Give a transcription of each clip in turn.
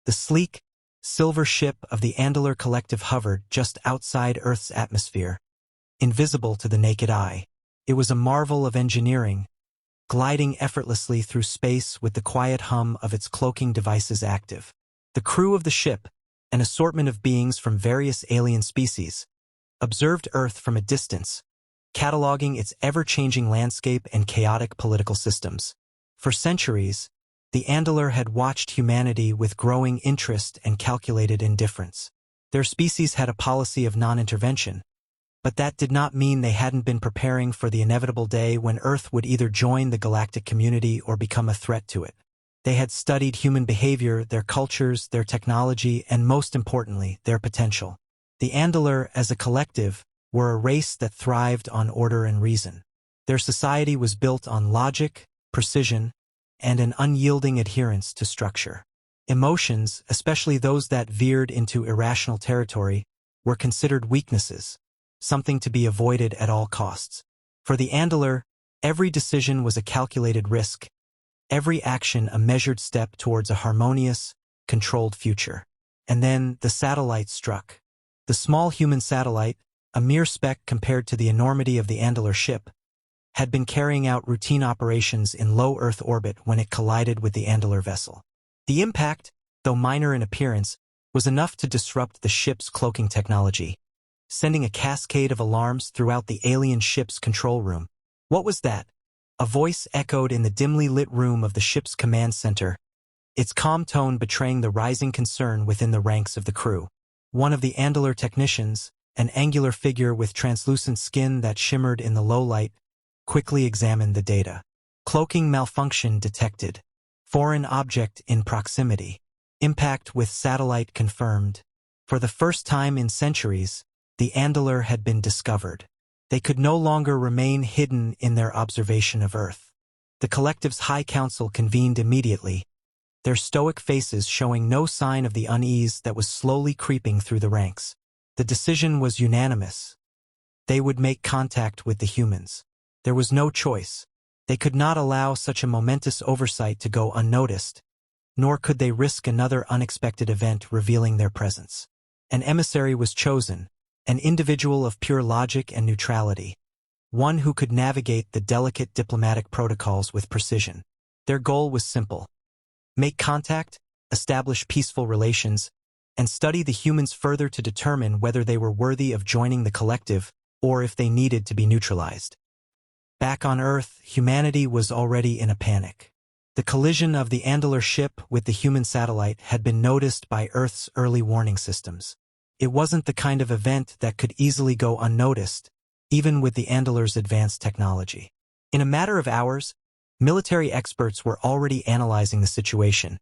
The sleek, silver ship of the Andaluar Collective hovered just outside Earth's atmosphere, invisible to the naked eye. It was a marvel of engineering, gliding effortlessly through space with the quiet hum of its cloaking devices active. The crew of the ship, an assortment of beings from various alien species, observed Earth from a distance, cataloging its ever-changing landscape and chaotic political systems. For centuries, the Andaluar had watched humanity with growing interest and calculated indifference. Their species had a policy of non-intervention, but that did not mean they hadn't been preparing for the inevitable day when Earth would either join the galactic community or become a threat to it. They had studied human behavior, their cultures, their technology, and most importantly, their potential. The Andaluar, as a collective, were a race that thrived on order and reason. Their society was built on logic, precision, and an unyielding adherence to structure. Emotions, especially those that veered into irrational territory, were considered weaknesses, something to be avoided at all costs. For the Andaluar, every decision was a calculated risk, every action a measured step towards a harmonious, controlled future. And then the satellite struck. The small human satellite, a mere speck compared to the enormity of the Andaluar ship, had been carrying out routine operations in low Earth orbit when it collided with the Andaluar vessel. The impact, though minor in appearance, was enough to disrupt the ship's cloaking technology, sending a cascade of alarms throughout the alien ship's control room. What was that? A voice echoed in the dimly lit room of the ship's command center, its calm tone betraying the rising concern within the ranks of the crew. One of the Andaluar technicians, an angular figure with translucent skin that shimmered in the low light, quickly examined the data. Cloaking malfunction detected. Foreign object in proximity. Impact with satellite confirmed. For the first time in centuries, the Andaluar had been discovered. They could no longer remain hidden in their observation of Earth. The collective's High Council convened immediately, their stoic faces showing no sign of the unease that was slowly creeping through the ranks. The decision was unanimous. They would make contact with the humans. There was no choice. They could not allow such a momentous oversight to go unnoticed, nor could they risk another unexpected event revealing their presence. An emissary was chosen, an individual of pure logic and neutrality, one who could navigate the delicate diplomatic protocols with precision. Their goal was simple: make contact, establish peaceful relations, and study the humans further to determine whether they were worthy of joining the collective or if they needed to be neutralized. Back on Earth, humanity was already in a panic. The collision of the Andaluar ship with the human satellite had been noticed by Earth's early warning systems. It wasn't the kind of event that could easily go unnoticed, even with the Andaluar's advanced technology. In a matter of hours, military experts were already analyzing the situation,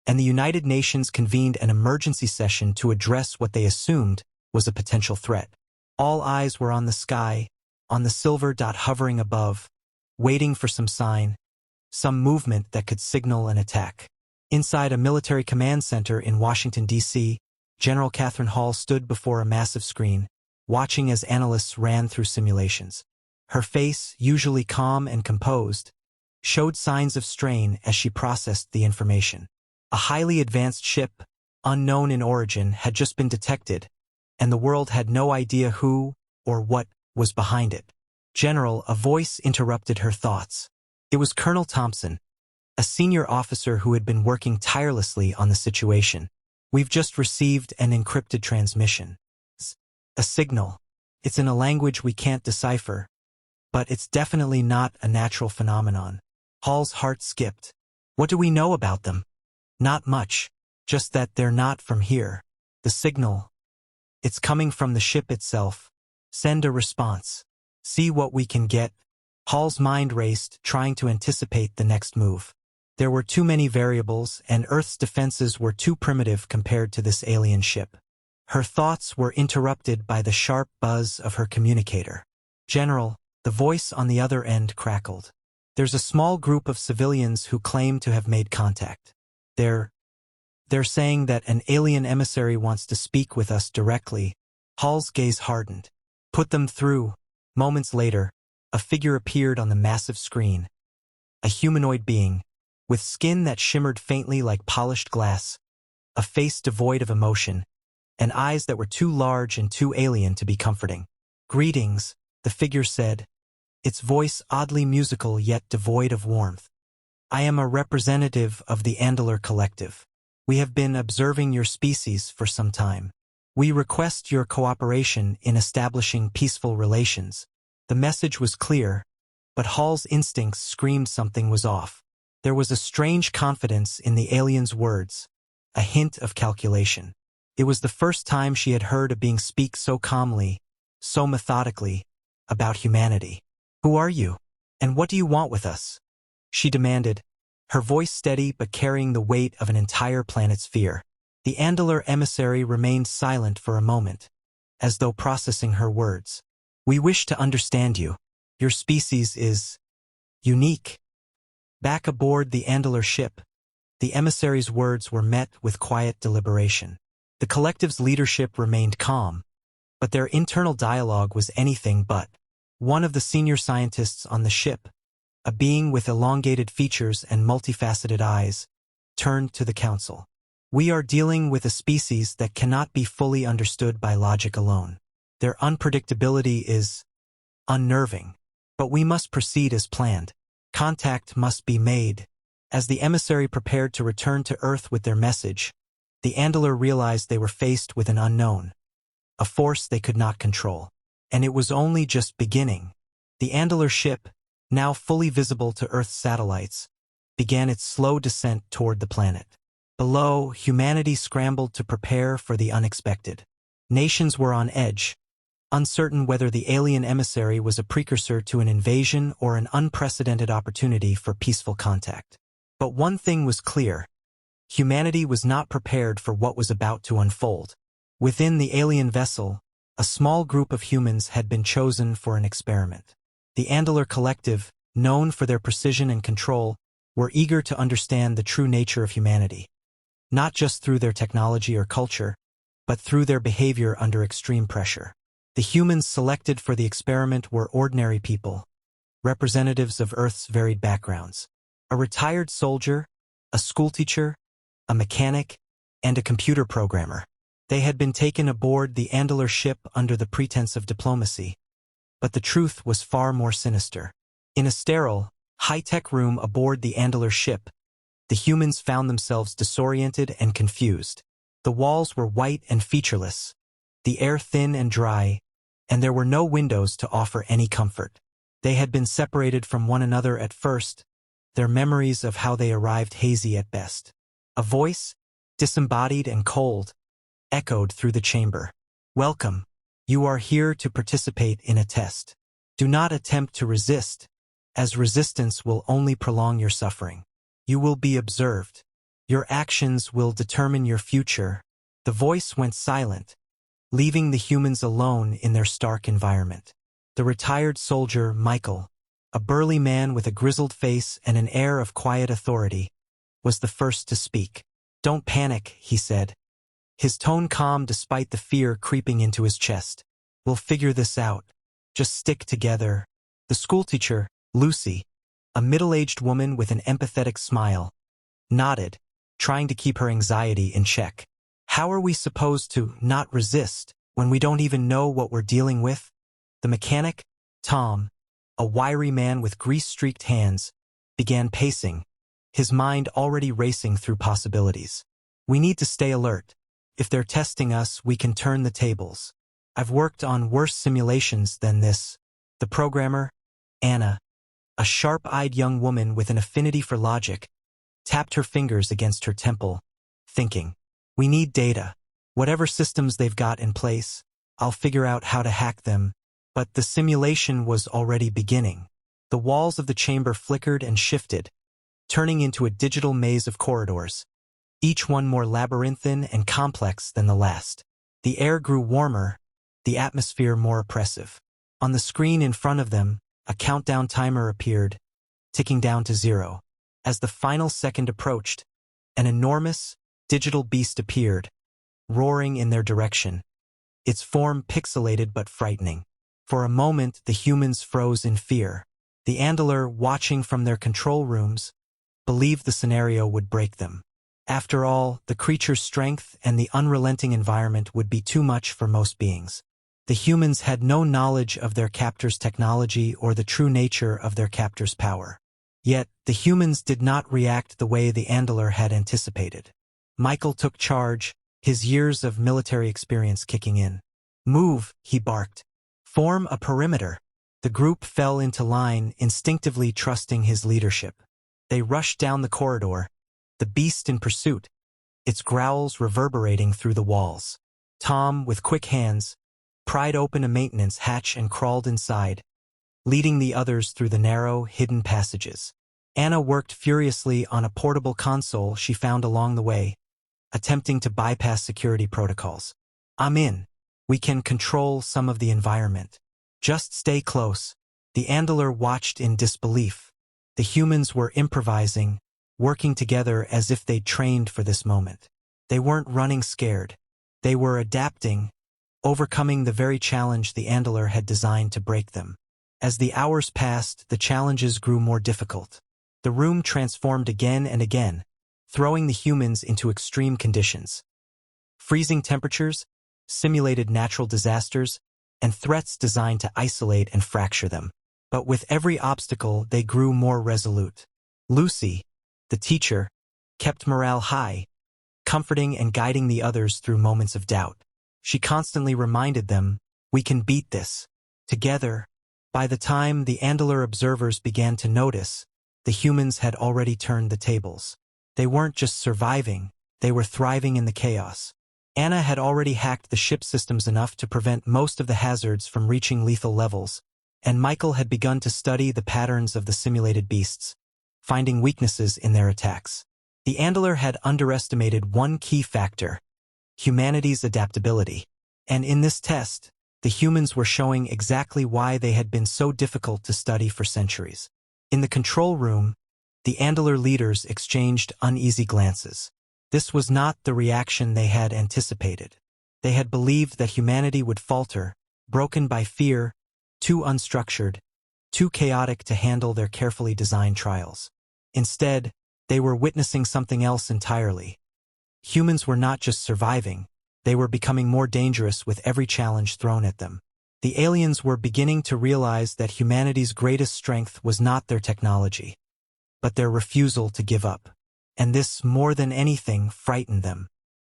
and the United Nations convened an emergency session to address what they assumed was a potential threat. All eyes were on the sky, on the silver dot hovering above, waiting for some sign, some movement that could signal an attack. Inside a military command center in Washington, D.C., General Catherine Hall stood before a massive screen, watching as analysts ran through simulations. Her face, usually calm and composed, showed signs of strain as she processed the information. A highly advanced ship, unknown in origin, had just been detected, and the world had no idea who or what was behind it. General, a voice interrupted her thoughts. It was Colonel Thompson, a senior officer who had been working tirelessly on the situation. We've just received an encrypted transmission. A signal. It's in a language we can't decipher, but it's definitely not a natural phenomenon. Hall's heart skipped. What do we know about them? Not much, just that they're not from here. The signal. It's coming from the ship itself. Send a response. See what we can get. Hall's mind raced, trying to anticipate the next move. There were too many variables, and Earth's defenses were too primitive compared to this alien ship. Her thoughts were interrupted by the sharp buzz of her communicator. General, the voice on the other end crackled. There's a small group of civilians who claim to have made contact. They're saying that an alien emissary wants to speak with us directly. Hall's gaze hardened. Put them through. Moments later, a figure appeared on the massive screen. A humanoid being, with skin that shimmered faintly like polished glass, a face devoid of emotion, and eyes that were too large and too alien to be comforting. "Greetings," the figure said, its voice oddly musical yet devoid of warmth. "I am a representative of the Andalar Collective. We have been observing your species for some time. We request your cooperation in establishing peaceful relations." The message was clear, but Hall's instincts screamed something was off. There was a strange confidence in the alien's words, a hint of calculation. It was the first time she had heard a being speak so calmly, so methodically, about humanity. "Who are you? And what do you want with us?" she demanded, her voice steady but carrying the weight of an entire planet's fear. The Andalar emissary remained silent for a moment, as though processing her words. "We wish to understand you. Your species is unique." Back aboard the Andalar ship, the emissary's words were met with quiet deliberation. The collective's leadership remained calm, but their internal dialogue was anything but. One of the senior scientists on the ship, a being with elongated features and multifaceted eyes, turned to the council. "We are dealing with a species that cannot be fully understood by logic alone. Their unpredictability is unnerving. But we must proceed as planned. Contact must be made." As the emissary prepared to return to Earth with their message, the Andalar realized they were faced with an unknown, a force they could not control. And it was only just beginning. The Andalar ship, now fully visible to Earth's satellites, began its slow descent toward the planet. Below, humanity scrambled to prepare for the unexpected. Nations were on edge, uncertain whether the alien emissary was a precursor to an invasion or an unprecedented opportunity for peaceful contact. But one thing was clear: humanity was not prepared for what was about to unfold. Within the alien vessel, a small group of humans had been chosen for an experiment. The Andalar Collective, known for their precision and control, were eager to understand the true nature of humanity, not just through their technology or culture, but through their behavior under extreme pressure. The humans selected for the experiment were ordinary people, representatives of Earth's varied backgrounds. A retired soldier, a schoolteacher, a mechanic, and a computer programmer. They had been taken aboard the Andalar ship under the pretense of diplomacy. But the truth was far more sinister. In a sterile, high-tech room aboard the Andalar ship, the humans found themselves disoriented and confused. The walls were white and featureless, the air thin and dry, and there were no windows to offer any comfort. They had been separated from one another at first, their memories of how they arrived hazy at best. A voice, disembodied and cold, echoed through the chamber. "Welcome. You are here to participate in a test. Do not attempt to resist, as resistance will only prolong your suffering. You will be observed. Your actions will determine your future." The voice went silent, leaving the humans alone in their stark environment. The retired soldier, Michael, a burly man with a grizzled face and an air of quiet authority, was the first to speak. "Don't panic," he said, his tone calm despite the fear creeping into his chest. "We'll figure this out. Just stick together." The schoolteacher, Lucy, a middle-aged woman with an empathetic smile, nodded, trying to keep her anxiety in check. "How are we supposed to not resist when we don't even know what we're dealing with?" The mechanic, Tom, a wiry man with grease-streaked hands, began pacing, his mind already racing through possibilities. "We need to stay alert. If they're testing us, we can turn the tables. I've worked on worse simulations than this." The programmer, Anna, a sharp-eyed young woman with an affinity for logic, tapped her fingers against her temple, thinking, "We need data. Whatever systems they've got in place, I'll figure out how to hack them." But the simulation was already beginning. The walls of the chamber flickered and shifted, turning into a digital maze of corridors, each one more labyrinthine and complex than the last. The air grew warmer, the atmosphere more oppressive. On the screen in front of them, a countdown timer appeared, ticking down to 0. As the final second approached, an enormous, digital beast appeared, roaring in their direction, its form pixelated but frightening. For a moment, the humans froze in fear. The Andalar, watching from their control rooms, believed the scenario would break them. After all, the creature's strength and the unrelenting environment would be too much for most beings. The humans had no knowledge of their captor's technology or the true nature of their captor's power. Yet, the humans did not react the way the Andalur had anticipated. Michael took charge, his years of military experience kicking in. "Move," he barked. "Form a perimeter." The group fell into line, instinctively trusting his leadership. They rushed down the corridor, the beast in pursuit, its growls reverberating through the walls. Tom, with quick hands, pried open a maintenance hatch and crawled inside, leading the others through the narrow, hidden passages. Anna worked furiously on a portable console she found along the way, attempting to bypass security protocols. "I'm in. We can control some of the environment. Just stay close." The Andalur watched in disbelief. The humans were improvising, working together as if they'd trained for this moment. They weren't running scared. They were adapting, overcoming the very challenge the Andalur had designed to break them. As the hours passed, the challenges grew more difficult. The room transformed again and again, throwing the humans into extreme conditions. Freezing temperatures, simulated natural disasters, and threats designed to isolate and fracture them. But with every obstacle, they grew more resolute. Lucy, the teacher, kept morale high, comforting and guiding the others through moments of doubt. She constantly reminded them, "We can beat this. Together." By the time the Andalur observers began to notice, the humans had already turned the tables. They weren't just surviving, they were thriving in the chaos. Anna had already hacked the ship systems enough to prevent most of the hazards from reaching lethal levels, and Michael had begun to study the patterns of the simulated beasts, finding weaknesses in their attacks. The Andalur had underestimated one key factor: humanity's adaptability. And in this test, the humans were showing exactly why they had been so difficult to study for centuries. In the control room, the Andalur leaders exchanged uneasy glances. This was not the reaction they had anticipated. They had believed that humanity would falter, broken by fear, too unstructured, too chaotic to handle their carefully designed trials. Instead, they were witnessing something else entirely. Humans were not just surviving, they were becoming more dangerous with every challenge thrown at them. The aliens were beginning to realize that humanity's greatest strength was not their technology, but their refusal to give up. And this, more than anything, frightened them.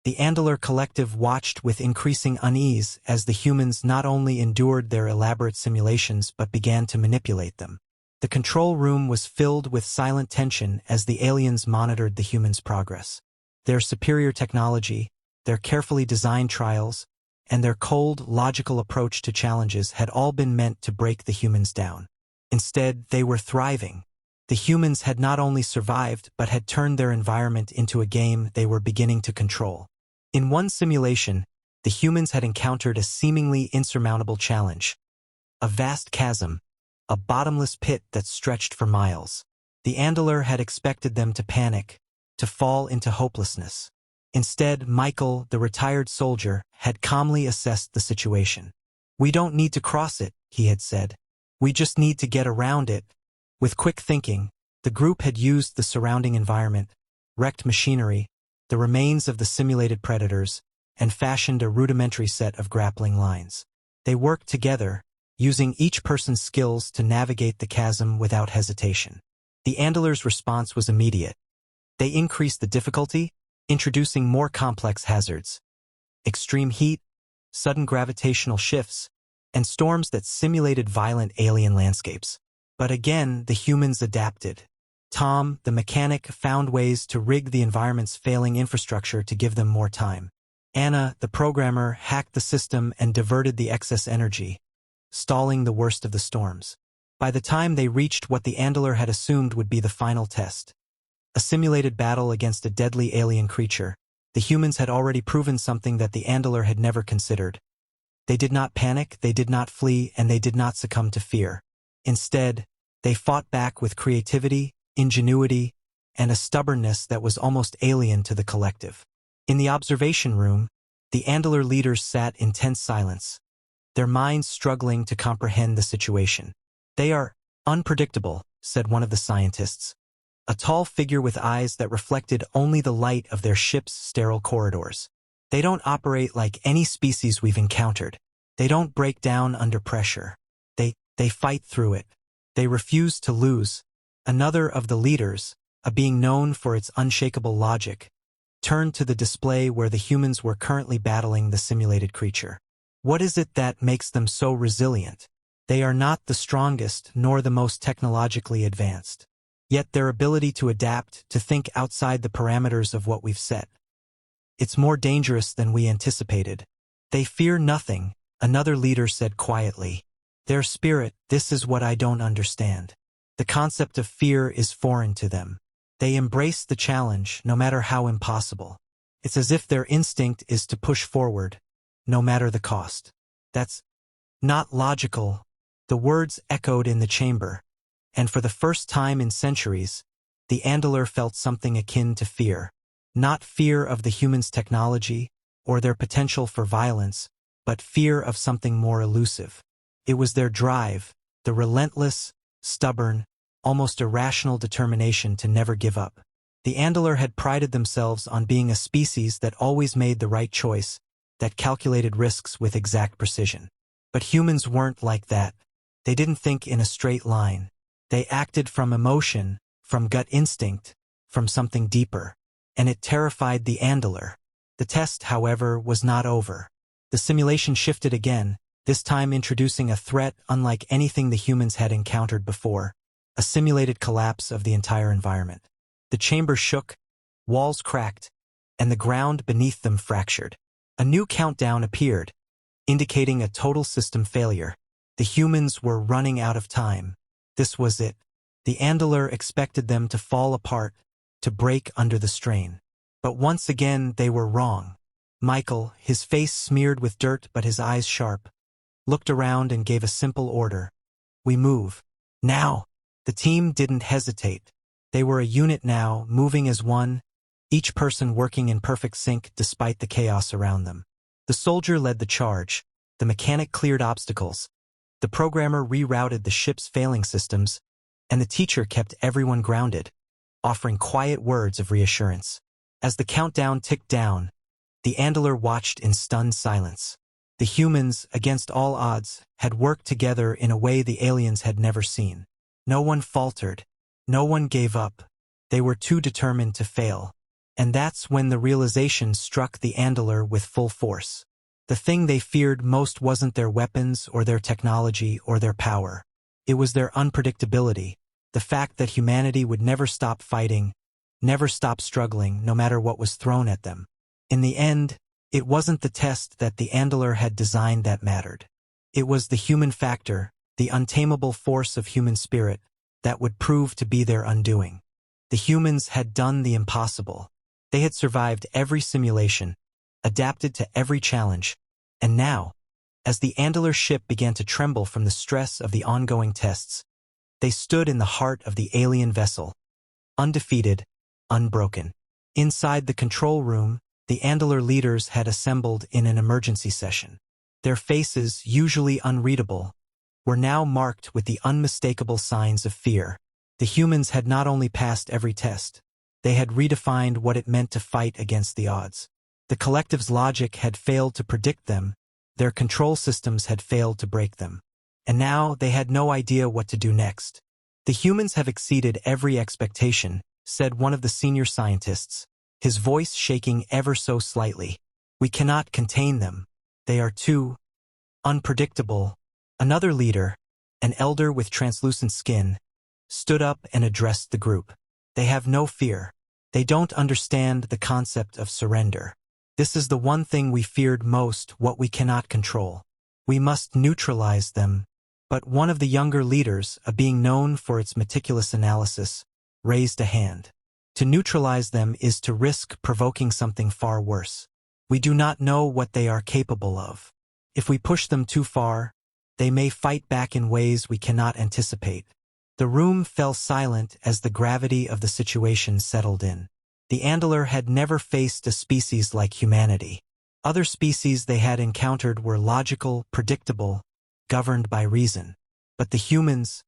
The Andalur collective watched with increasing unease as the humans not only endured their elaborate simulations but began to manipulate them. The control room was filled with silent tension as the aliens monitored the humans' progress. Their superior technology, their carefully designed trials, and their cold, logical approach to challenges had all been meant to break the humans down. Instead, they were thriving. The humans had not only survived but had turned their environment into a game they were beginning to control. In one simulation, the humans had encountered a seemingly insurmountable challenge: a vast chasm, a bottomless pit that stretched for miles. The Andalur had expected them to panic, to fall into hopelessness. Instead, Michael, the retired soldier, had calmly assessed the situation. "We don't need to cross it," he had said. "We just need to get around it." With quick thinking, the group had used the surrounding environment, wrecked machinery, the remains of the simulated predators, and fashioned a rudimentary set of grappling lines. They worked together, using each person's skills to navigate the chasm without hesitation. The Andalur's response was immediate. They increased the difficulty, introducing more complex hazards: extreme heat, sudden gravitational shifts, and storms that simulated violent alien landscapes. But again, the humans adapted. Tom, the mechanic, found ways to rig the environment's failing infrastructure to give them more time. Anna, the programmer, hacked the system and diverted the excess energy, stalling the worst of the storms. By the time they reached what the Andalur had assumed would be the final test, a simulated battle against a deadly alien creature, the humans had already proven something that the Andalur had never considered. They did not panic, they did not flee, and they did not succumb to fear. Instead, they fought back with creativity, ingenuity, and a stubbornness that was almost alien to the collective. In the observation room, the Andalur leaders sat in tense silence, their minds struggling to comprehend the situation. "They are unpredictable," said one of the scientists, a tall figure with eyes that reflected only the light of their ship's sterile corridors. They don't operate like any species we've encountered. They don't break down under pressure. They fight through it. They refuse to lose. Another of the leaders, a being known for its unshakable logic, turned to the display where the humans were currently battling the simulated creature. What is it that makes them so resilient? They are not the strongest nor the most technologically advanced. Yet their ability to adapt, to think outside the parameters of what we've set, it's more dangerous than we anticipated. They fear nothing, another leader said quietly. Their spirit, this is what I don't understand. The concept of fear is foreign to them. They embrace the challenge, no matter how impossible. It's as if their instinct is to push forward, no matter the cost. That's not logical. The words echoed in the chamber, and for the first time in centuries, the Andalur felt something akin to fear. Not fear of the humans' technology or their potential for violence, but fear of something more elusive. It was their drive, the relentless, stubborn, almost irrational determination to never give up. The Andalur had prided themselves on being a species that always made the right choice, that calculated risks with exact precision. But humans weren't like that. They didn't think in a straight line. They acted from emotion, from gut instinct, from something deeper. And it terrified the Andalur. The test, however, was not over. The simulation shifted again, this time introducing a threat unlike anything the humans had encountered before, a simulated collapse of the entire environment. The chamber shook, walls cracked, and the ground beneath them fractured. A new countdown appeared, indicating a total system failure. The humans were running out of time. This was it. The Andalur expected them to fall apart, to break under the strain. But once again they were wrong. Michael, his face smeared with dirt but his eyes sharp, looked around and gave a simple order. We move. Now! The team didn't hesitate. They were a unit now, moving as one, each person working in perfect sync despite the chaos around them. The soldier led the charge. The mechanic cleared obstacles. The programmer rerouted the ship's failing systems, and the teacher kept everyone grounded, offering quiet words of reassurance. As the countdown ticked down, the Andalur watched in stunned silence. The humans, against all odds, had worked together in a way the aliens had never seen. No one faltered. No one gave up. They were too determined to fail. And that's when the realization struck the Andalur with full force. The thing they feared most wasn't their weapons or their technology or their power. It was their unpredictability, the fact that humanity would never stop fighting, never stop struggling, no matter what was thrown at them. In the end, it wasn't the test that the Andalur had designed that mattered. It was the human factor, the untamable force of human spirit, that would prove to be their undoing. The humans had done the impossible. They had survived every simulation, adapted to every challenge, and now, as the Andalur ship began to tremble from the stress of the ongoing tests, they stood in the heart of the alien vessel, undefeated, unbroken. Inside the control room, the Andalur leaders had assembled in an emergency session. Their faces, usually unreadable, were now marked with the unmistakable signs of fear. The humans had not only passed every test, they had redefined what it meant to fight against the odds. The collective's logic had failed to predict them, their control systems had failed to break them. And now they had no idea what to do next. The humans have exceeded every expectation, said one of the senior scientists, his voice shaking ever so slightly. We cannot contain them. They are too unpredictable. Another leader, an elder with translucent skin, stood up and addressed the group. They have no fear. They don't understand the concept of surrender. This is the one thing we feared most, what we cannot control. We must neutralize them. But one of the younger leaders, a being known for its meticulous analysis, raised a hand. To neutralize them is to risk provoking something far worse. We do not know what they are capable of. If we push them too far, they may fight back in ways we cannot anticipate. The room fell silent as the gravity of the situation settled in. The Andalur had never faced a species like humanity. Other species they had encountered were logical, predictable, governed by reason. But the humans,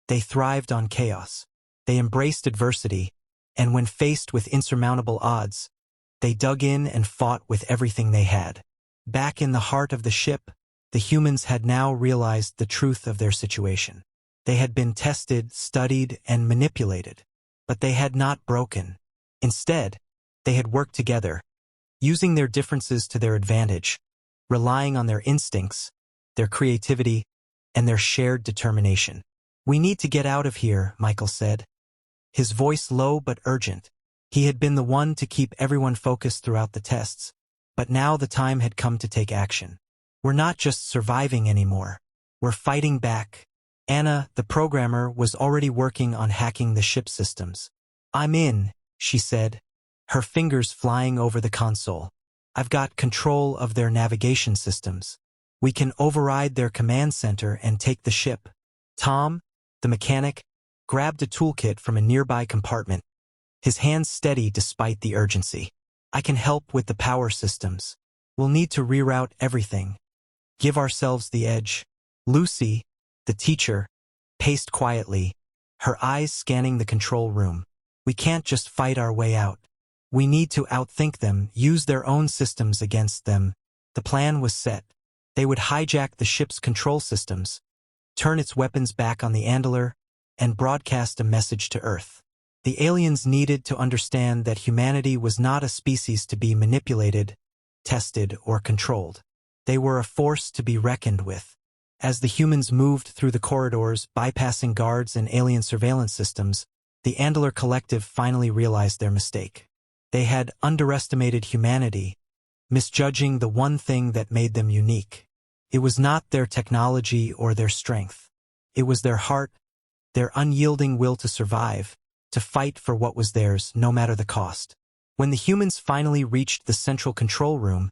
they thrived on chaos. They embraced adversity, and when faced with insurmountable odds, they dug in and fought with everything they had. Back in the heart of the ship, the humans had now realized the truth of their situation. They had been tested, studied, and manipulated, but they had not broken. Instead, they had worked together, using their differences to their advantage, relying on their instincts, their creativity, and their shared determination. "We need to get out of here," Michael said, his voice low but urgent. He had been the one to keep everyone focused throughout the tests, but now the time had come to take action. "We're not just surviving anymore. We're fighting back." Anna, the programmer, was already working on hacking the ship systems. "I'm in," she said, her fingers flying over the console. "I've got control of their navigation systems. We can override their command center and take the ship." Tom, the mechanic, grabbed a toolkit from a nearby compartment, his hands steady despite the urgency. "I can help with the power systems. We'll need to reroute everything. Give ourselves the edge." Lucy, the teacher, paced quietly, her eyes scanning the control room. "We can't just fight our way out. We need to outthink them, use their own systems against them." The plan was set. They would hijack the ship's control systems, turn its weapons back on the Andaluar, and broadcast a message to Earth. The aliens needed to understand that humanity was not a species to be manipulated, tested, or controlled. They were a force to be reckoned with. As the humans moved through the corridors, bypassing guards and alien surveillance systems, the Andaluar Collective finally realized their mistake. They had underestimated humanity, misjudging the one thing that made them unique. It was not their technology or their strength. It was their heart, their unyielding will to survive, to fight for what was theirs, no matter the cost. When the humans finally reached the central control room,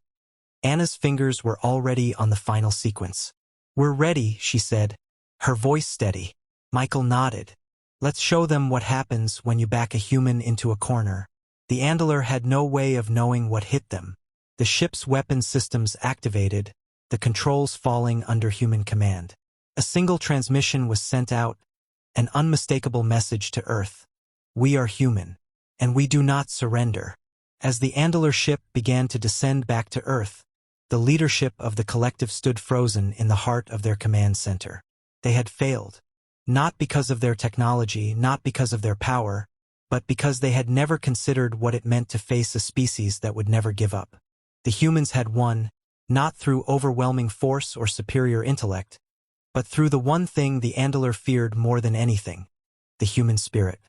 Anna's fingers were already on the final sequence. "We're ready," she said, her voice steady. Michael nodded. "Let's show them what happens when you back a human into a corner." The Andaluar had no way of knowing what hit them. The ship's weapon systems activated, the controls falling under human command. A single transmission was sent out, an unmistakable message to Earth. "We are human, and we do not surrender." As the Andaluar ship began to descend back to Earth, the leadership of the collective stood frozen in the heart of their command center. They had failed, not because of their technology, not because of their power, but because they had never considered what it meant to face a species that would never give up. The humans had won, not through overwhelming force or superior intellect, but through the one thing the Andaluar feared more than anything: the human spirit.